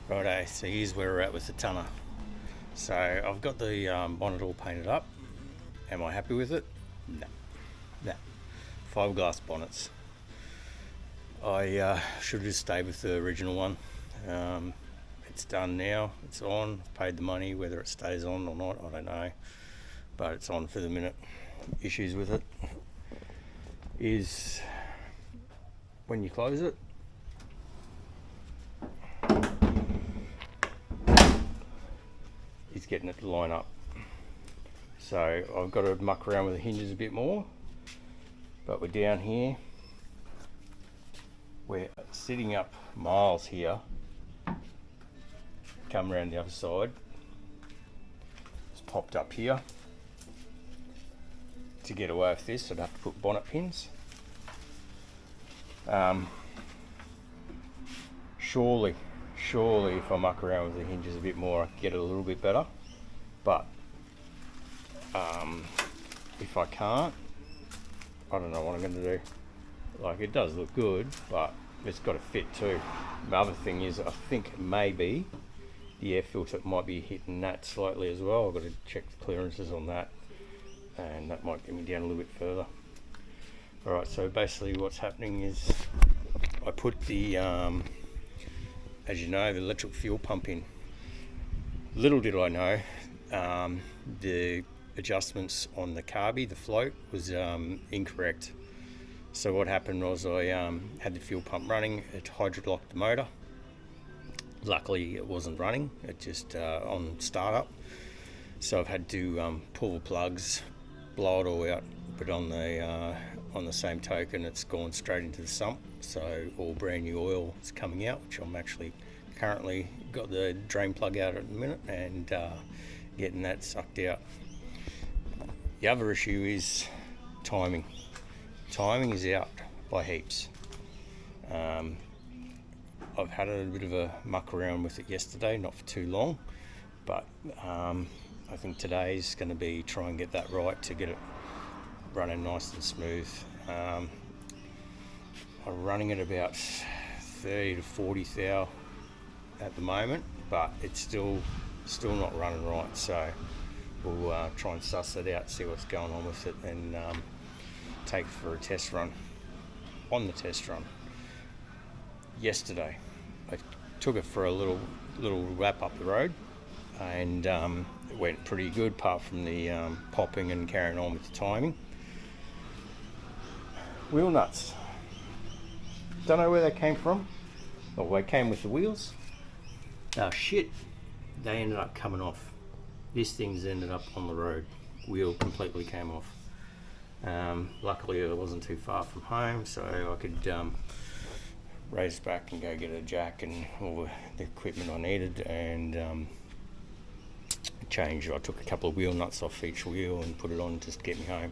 Righto, so here's where we're at with the tonner. So I've got the bonnet all painted up. Am I happy with it? No. No. Fiberglass bonnets. I should have just stayed with the original one. It's done now, it's on, I've paid the money. Whether it stays on or not, I don't know, but it's on for the minute. Issues with it is when you close it, it's getting it to line up. So I've got to muck around with the hinges a bit more, but we're down here, we're sitting up miles here. Come around the other side, it's popped up here. To get away with this, I'd have to put bonnet pins. Surely if I muck around with the hinges a bit more, I can get it a little bit better. But if I can't, I don't know what I'm going to do. Like, it does look good, but it's got to fit too. The other thing is, I think maybe the air filter might be hitting that slightly as well. I've got to check the clearances on that, and that might get me down a little bit further. Alright, so basically what's happening is I put the, as you know, the electric fuel pump in. Little did I know, the adjustments on the carby, the float, was incorrect. So what happened was I had the fuel pump running, it hydro-locked the motor. Luckily it wasn't running, it just on startup. So I've had to pull the plugs, blow it all out, but on the same token it's gone straight into the sump. So all brand new oil is coming out, which I'm actually currently got the drain plug out at the minute and getting that sucked out. The other issue is timing. Timing is out by heaps. I've had a bit of a muck around with it yesterday, not for too long, but I think today's going to be try and get that right to get it running nice and smooth. I'm running at about 30 to 40 thou at the moment, but it's still not running right, so we'll try and suss it out, see what's going on with it, and take it for a test run. On the test run yesterday, I took it for a little lap up the road, and it went pretty good apart from the popping and carrying on with the timing. Wheel nuts, don't know where they came from. Well, they came with the wheels. Oh shit, they ended up coming off. This thing's ended up on the road. Wheel completely came off. Luckily I wasn't too far from home, so I could race back and go get a jack and all the equipment I needed, and change. I took a couple of wheel nuts off each wheel and put it on just to get me home.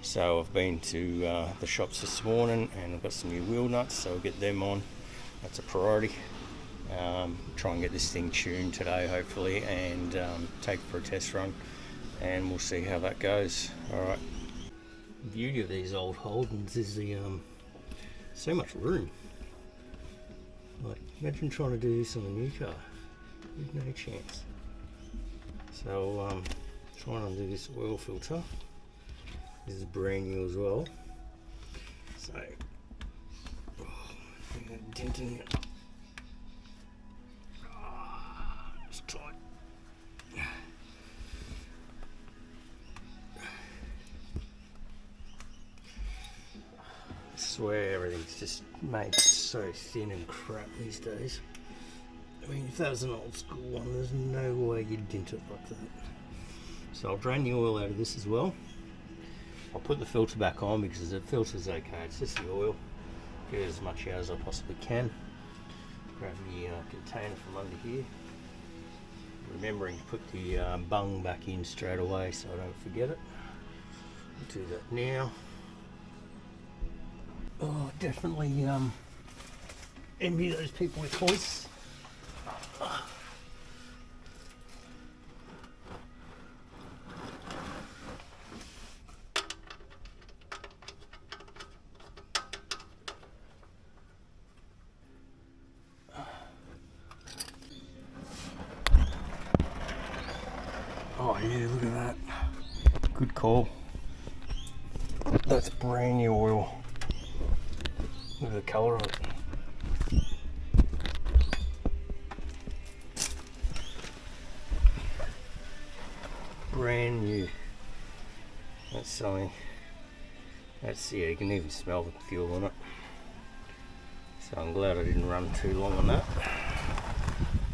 So I've been to the shops this morning and I've got some new wheel nuts, so I'll get them on. That's a priority. Try and get this thing tuned today hopefully, and take it for a test run, and we'll see how that goes. Alright. The beauty of these old Holdens is the so much room. Like, imagine trying to do this on a new car. You've no chance. So try and undo this oil filter. This is brand new as well. So denting it. It's tight. I swear everything's just made so thin and crap these days. I mean, if that was an old school one, there's no way you'd dent it like that. So I'll drain the oil out of this as well. I'll put the filter back on because the filter's okay, it's just the oil. Get as much out as I possibly can. Grab the container from under here. Remembering to put the bung back in straight away so I don't forget it. I'll do that now. Oh, definitely envy those people with hoists. Yeah, look at that. Good call. That's brand new oil. Look at the colour of it. Brand new. That's something. That's, yeah, you can even smell the fuel on it. So I'm glad I didn't run too long on that.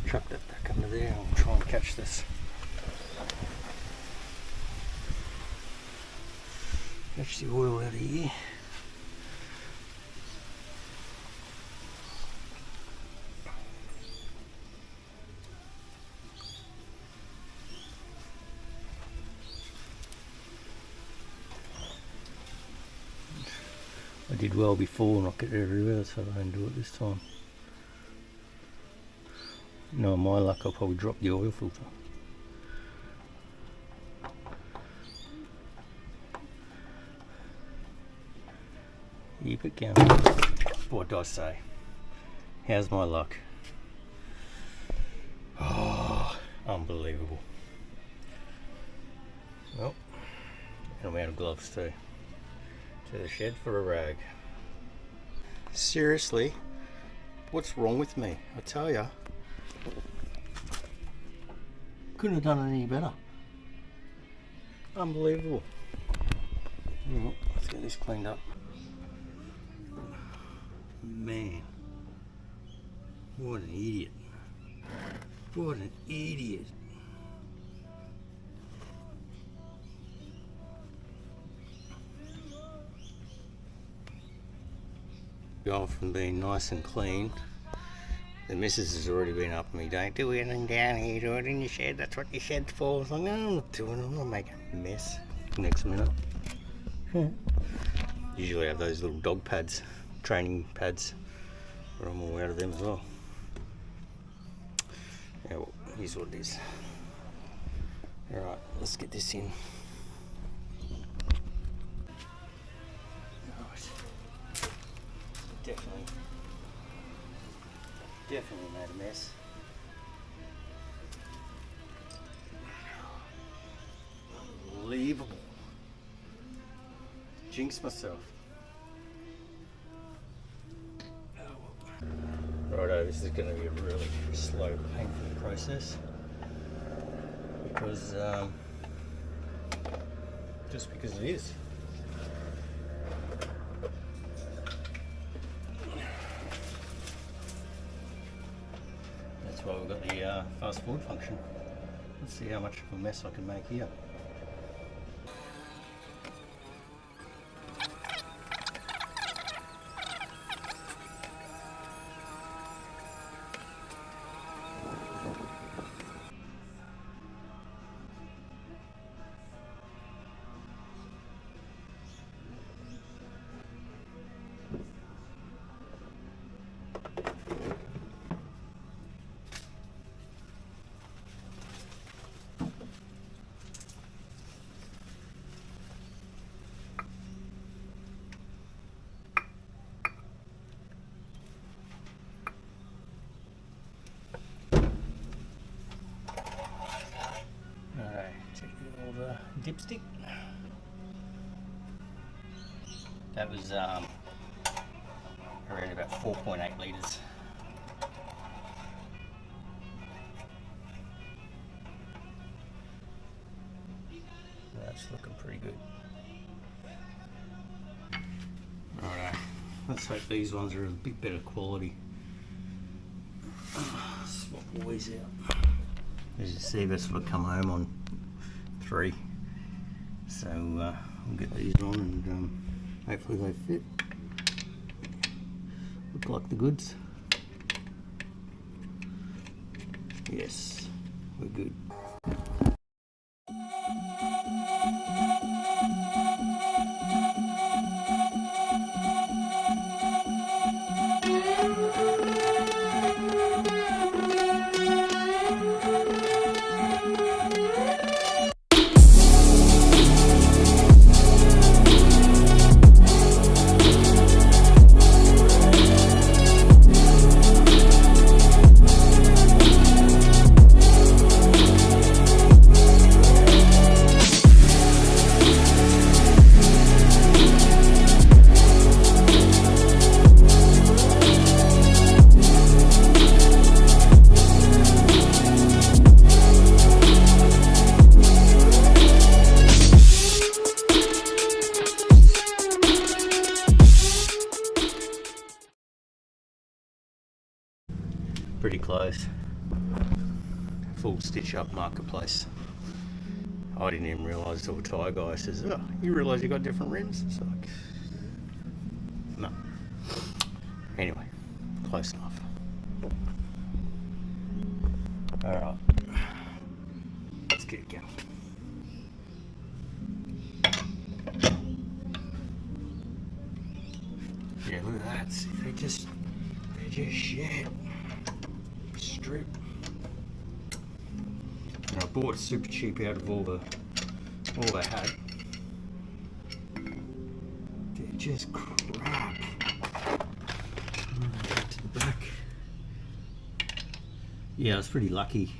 Chuck that back under there and I'll try and catch this. Catch the oil out of here. I did well before, knock it everywhere, so I don't do it this time. No, my luck, I'll probably drop the oil filter. Keep it going. What do I say? How's my luck? Oh, unbelievable. Well, and I'm out of gloves too. To the shed for a rag. Seriously, what's wrong with me? I tell ya. Couldn't have done it any better. Unbelievable. Well, let's get this cleaned up. Man, what an idiot. What an idiot. Gone from being nice and clean. The missus has already been up at me, don't do anything down here, do it in your shed, that's what your shed's for. I was like, no, I'm not doing it, I'm not making a mess. Next minute. Usually I have those little dog pads, training pads, but I'm all out of them as well. Yeah, well, here's what it is. Alright, let's get this in. Definitely made a mess. Unbelievable. Jinxed myself. Righto, this is going to be a really slow, painful process because just because it is. That's why we've got the fast forward function. Let's see how much of a mess I can make here. Dipstick. That was around about 4.8 litres. That's looking pretty good. Alright, let's hope these ones are a bit better quality. Swap all these out. As you see, that's what I come home on 3. So we'll get these on and hopefully they fit. Look like the goods. Yes, we're good. Marketplace. Full stitch up Marketplace. I didn't even realise till a tyre guy says, "Oh, you realise you got different rims?" It's like, no. Anyway, close enough. Alright, let's get it going. Yeah, look at that. See, they're just shit. Strip. And I bought super cheap out of all they had. They're just crap. Back to the back. Yeah, I was pretty lucky,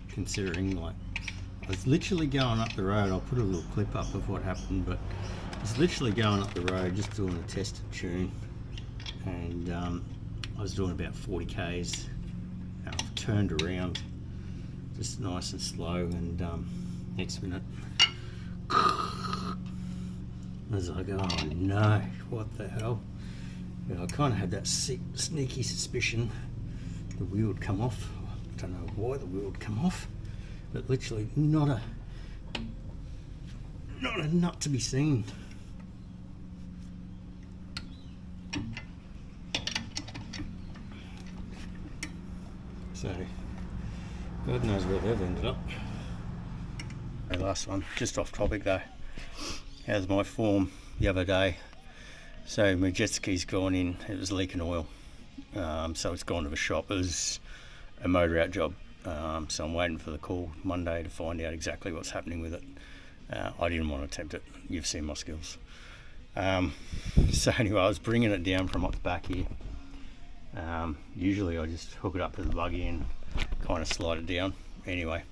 considering, like, I was literally going up the road. I'll put a little clip up of what happened, but I was literally going up the road just doing a tested tune, and I was doing about 40 k's. I've turned around just nice and slow, and next minute I was like, oh no, what the hell. And I kind of had that sneaky suspicion the wheel would come off. I don't know why the wheel would come off, but literally not a nut to be seen. So God knows where they've ended up. The last one, just off topic though. How's my form the other day? So my jet ski's gone in, it was leaking oil. So it's gone to the shop. It was a motor out job. So I'm waiting for the call Monday to find out exactly what's happening with it. I didn't want to attempt it. You've seen my skills. So anyway, I was bringing it down from up the back here. Usually I just hook it up to the buggy and kind of slide it down. Anyway,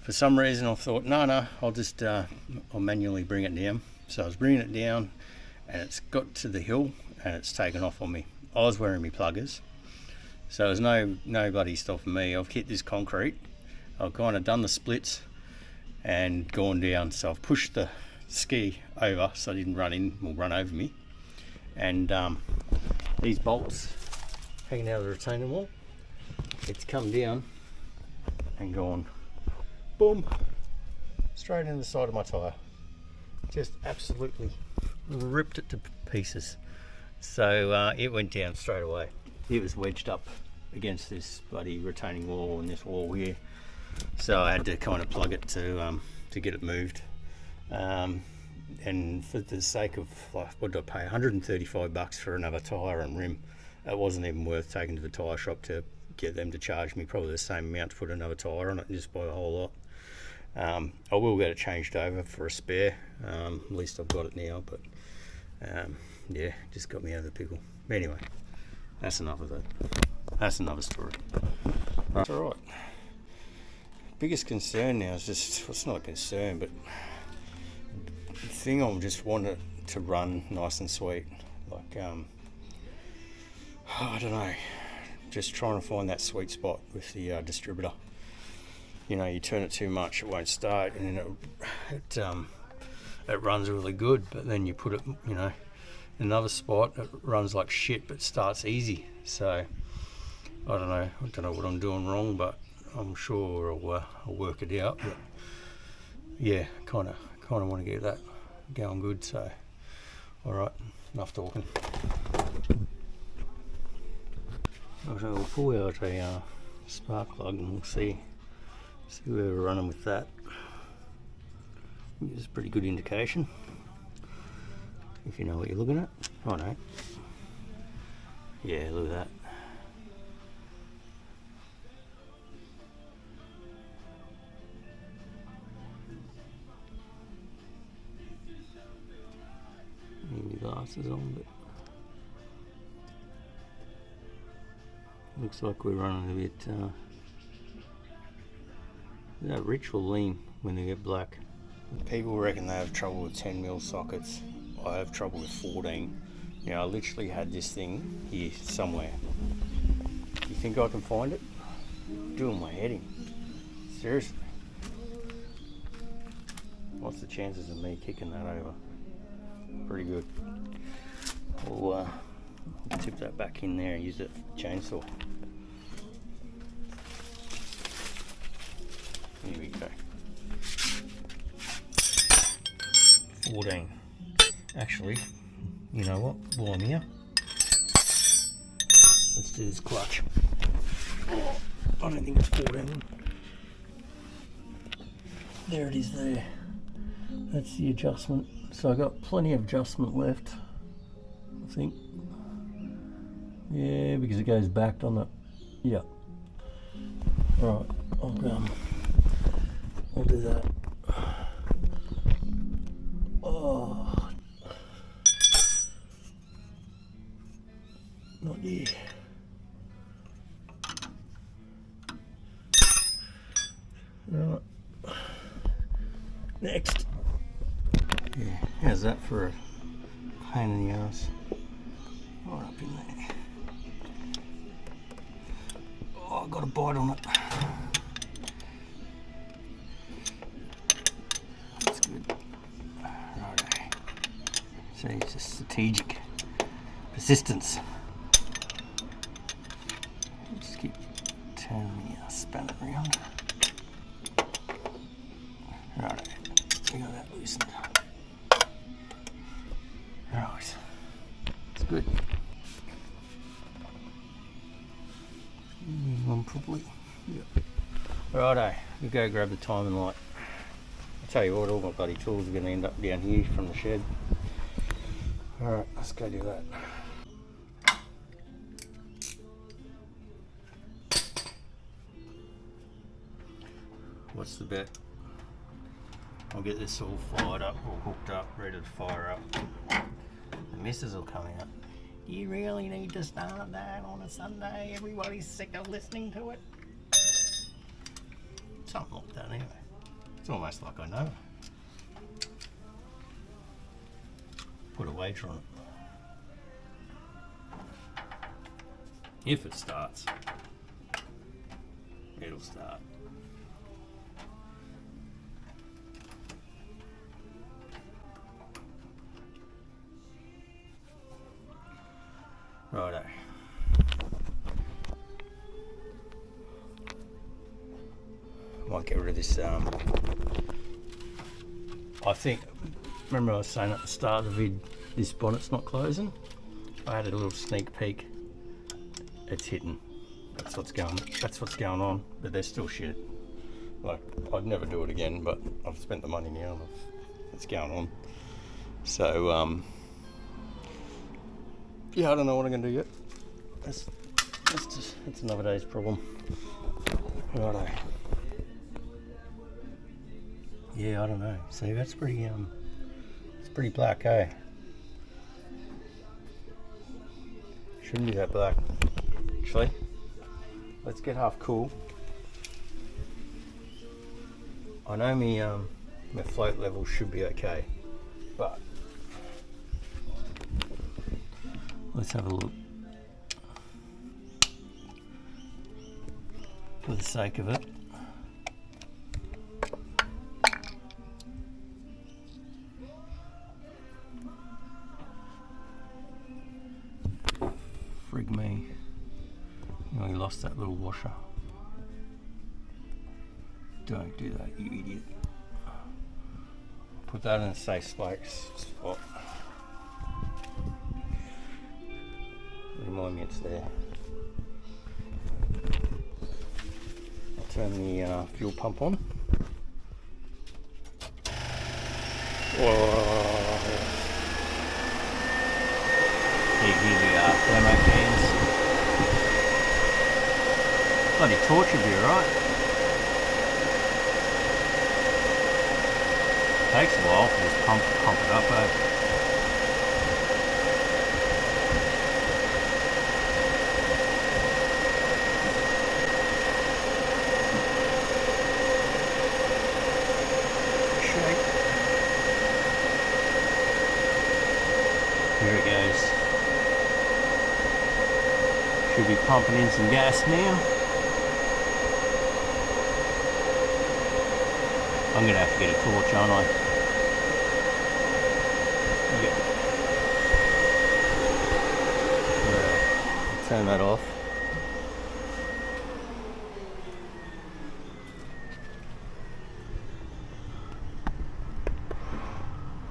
for some reason I thought, no, I'll manually bring it down. So I was bringing it down, and it's got to the hill and it's taken off on me. I was wearing my pluggers, so there's no bloody stopping me. I've hit this concrete, I've kind of done the splits and gone down, so I've pushed the ski over so it didn't run over me, and these bolts hanging out of the retaining wall, it's come down and gone boom straight in the side of my tyre. Just absolutely ripped it to pieces. So it went down straight away. It was wedged up against this bloody retaining wall and this wall here, so I had to kind of plug it to get it moved. And for the sake of, like, what did I pay? 135 bucks for another tyre and rim. It wasn't even worth taking to the tyre shop to get them to charge me probably the same amount to put another tyre on it and just buy a whole lot. I will get it changed over for a spare. At least I've got it now, but yeah, just got me out of the pickle. Anyway, that's enough of that. That's another story. That's alright. Biggest concern now is just, well, it's not a concern, but the thing I just want it to run nice and sweet. Like, I don't know, just trying to find that sweet spot with the distributor. You know, you turn it too much, it won't start, and then it runs really good, but then you put it, you know, in another spot, it runs like shit but starts easy. So I don't know what I'm doing wrong, but I'm sure I'll work it out. But yeah, kind of want to get that going good. So all right, enough talking. So we'll pull out a spark plug and we'll see where we're running with that. It's a pretty good indication if you know what you're looking at. Oh no. Yeah, look at that. Need my glasses on, but looks like we're running a bit. That rich will lean when they get black. People reckon they have trouble with 10mm sockets. I have trouble with 14. Now I literally had this thing here somewhere. You think I can find it? Doing my head in. Seriously. What's the chances of me kicking that over? Pretty good. We'll tip that back in there and use it for the chainsaw. 14. Actually, you know what? While I'm here, let's do this clutch. Oh, I don't think it's 14. There it is there. That's the adjustment. So I got plenty of adjustment left, I think. Yeah, because it goes back on the, yeah. Right, I'll do that. Oh, not here. Right. Next. Yeah, how's that for a pain in the ass? Right up in there. Oh, I got a bite on it. That's good. Righto. So it's just strategic persistence. Just keep turning the spanner around. Right, we got that loosened. Right, it's good. One probably. Yep. Righto, we go grab the timing light. I tell you what, all my bloody tools are going to end up down here from the shed. Alright, let's go do that. What's the bet? I'll get this all fired up, all hooked up, ready to fire up. The missus will come out. Do you really need to start that on a Sunday? Everybody's sick of listening to it. Something like that anyway. It's almost like I know. Put a wager on it. If it starts, it'll start. Righto. Might get rid of this. I think, remember I was saying at the start of the vid, this bonnet's not closing. I had a little sneak peek. It's hitting. That's what's going on. But they're still shit. Like, I'd never do it again, but I've spent the money now. It's going on. So, yeah, I don't know what I'm going to do yet. That's another day's problem. Righto. Yeah, I don't know. See, that's pretty, it's pretty black, eh? Shouldn't be that black. Actually, let's get half cool. I know my float level should be okay, but let's have a look. For the sake of it. Frig me. You know, we lost that little washer. Don't do that, you idiot. Put that in a safe spot. Remind me it's there. I'll turn the fuel pump on. Whoa. Here we are, thermo cans. Bloody tortured you, right? Takes a while for this pump to pump it up, eh? Here it goes. Should be pumping in some gas now. I'm gonna have to get a torch, aren't I? Yep. I'll turn that off.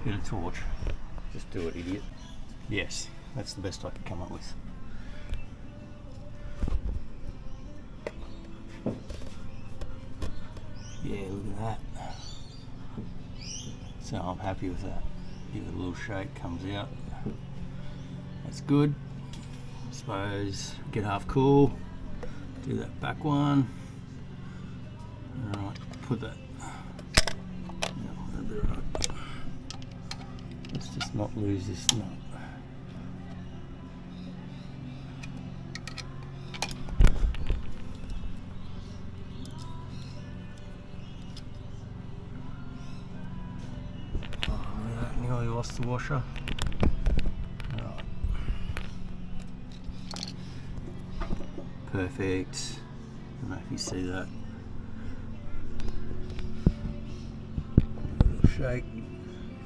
Get a torch. Just do it, idiot. Yes, that's the best I could come up with. Yeah, look at that. So I'm happy with that. Give it a little shake, comes out. That's good. I suppose get half cool. Do that back one. Alright, put that. Let's just not lose this nut. Nearly lost the washer. Right. Perfect. I don't know if you see that. A little shake.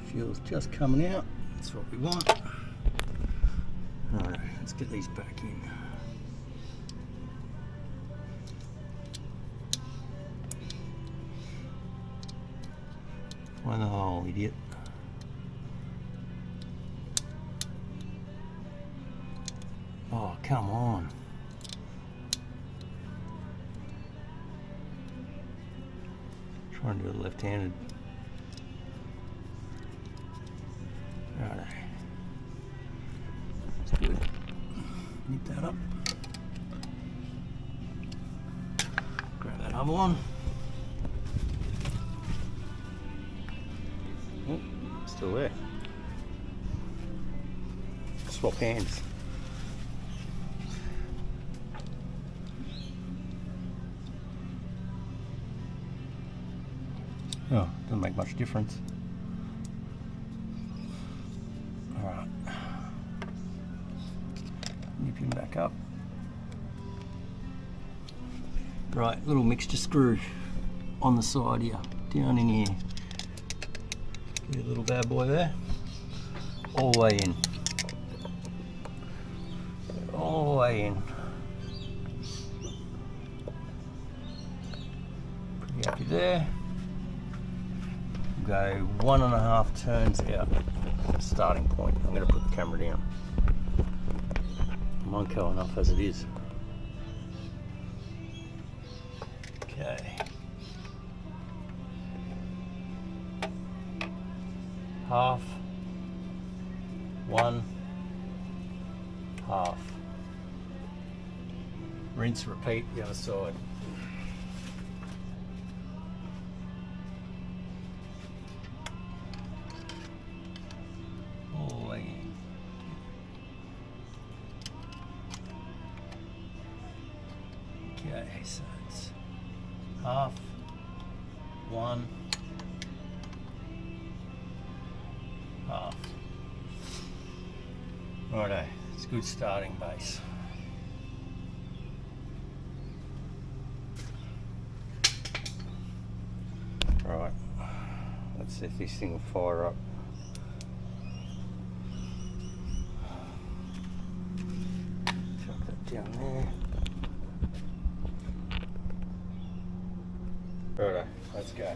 Fuel's just coming out. That's what we want. Alright, let's get these back in. Find the hole, idiot. Oh, come on. Trying to do it left-handed. Alright. That's good. Nip that up. Grab that other one. Oh, still there. Swap hands. Oh, doesn't make much difference. Alright. Nip him back up. Right, little mixture screw on the side here, down in here. Get a little bad boy there. All the way in. All the way in. Pretty happy there. Go 1.5 turns out starting point. I'm going to put the camera down. I'm Monco enough as it is. Okay. Half. 1. Half. Rinse, repeat the other side. Okay, so it's half, 1, half. Righto, it's a good starting base. Right, let's see if this thing will fire up. Chuck that down there. Righto, let's go.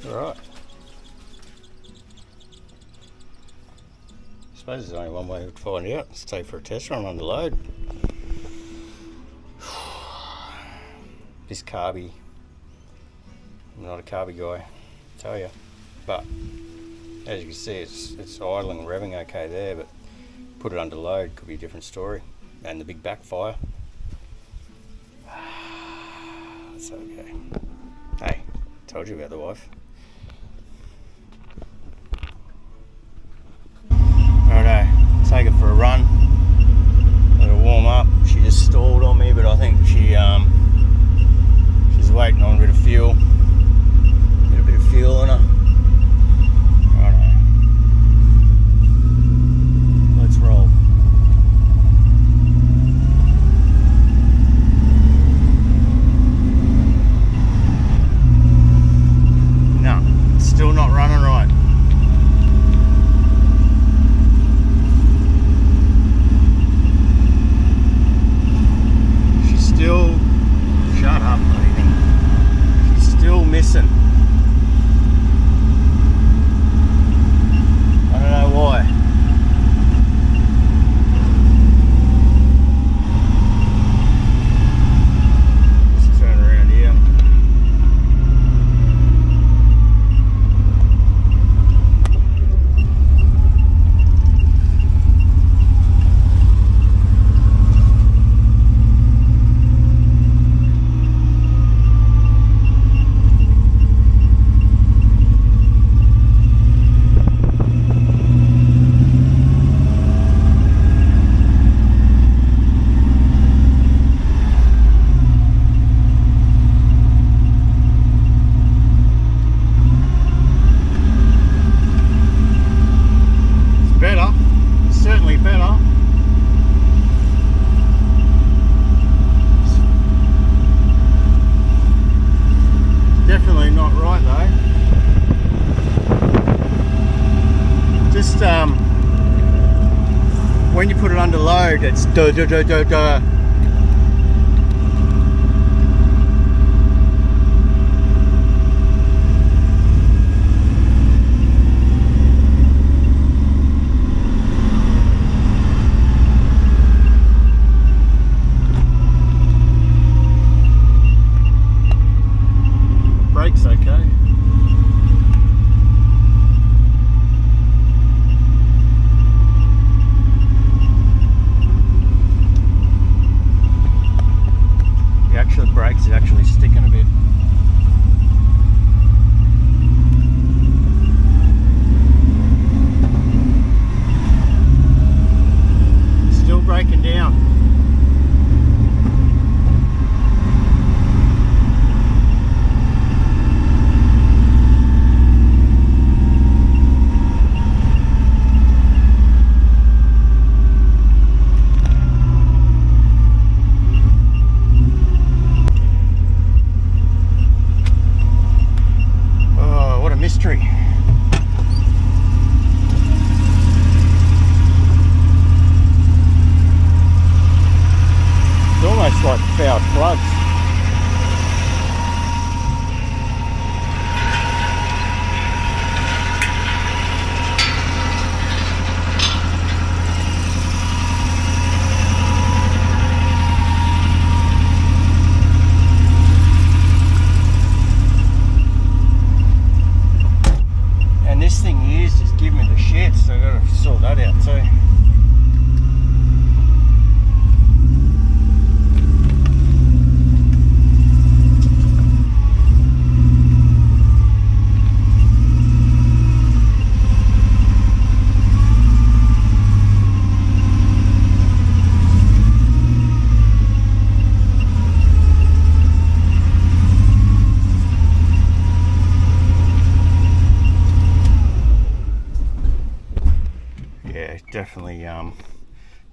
Alright. I suppose there's only one way to find out. Let's take for a test run under load. This carby, I'm not a carby guy, I tell you. But as you can see, it's idling and revving okay there, but put it under load could be a different story. And the big backfire. That's okay. Hey, told you about the wife. Righto, take it for a run. Let her warm up. She just stalled on me, but I think she's waiting on a bit of fuel. Get a bit of fuel in her. Righto. Let's roll. No, still not running right. She's still... Shut up, bloody thing. She's still missing. I don't know why. Just turn around here. Better, certainly better. Definitely not right though. Just when you put it under load, it's duh duh duh duh duh. Brakes okay. The actual brakes are actually sticking a bit. Still breaking down. Mystery. It's almost like foul plugs. And this thing here is just giving me the shit, so I've got to sort that out too.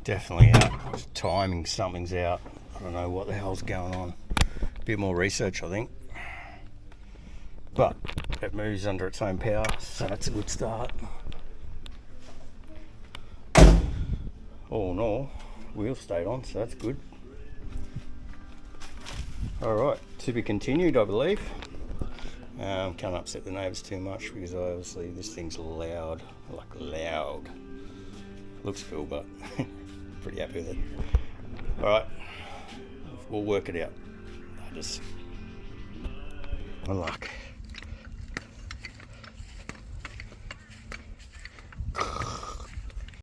Definitely out. Timing, something's out. I don't know what the hell's going on. A bit more research, I think. But it moves under its own power, so that's a good start. All in all, wheel stayed on, so that's good. Alright, to be continued, I believe. Can't upset the neighbours too much because obviously this thing's loud, like loud. Looks cool, but pretty happy with it. Alright, we'll work it out. My luck.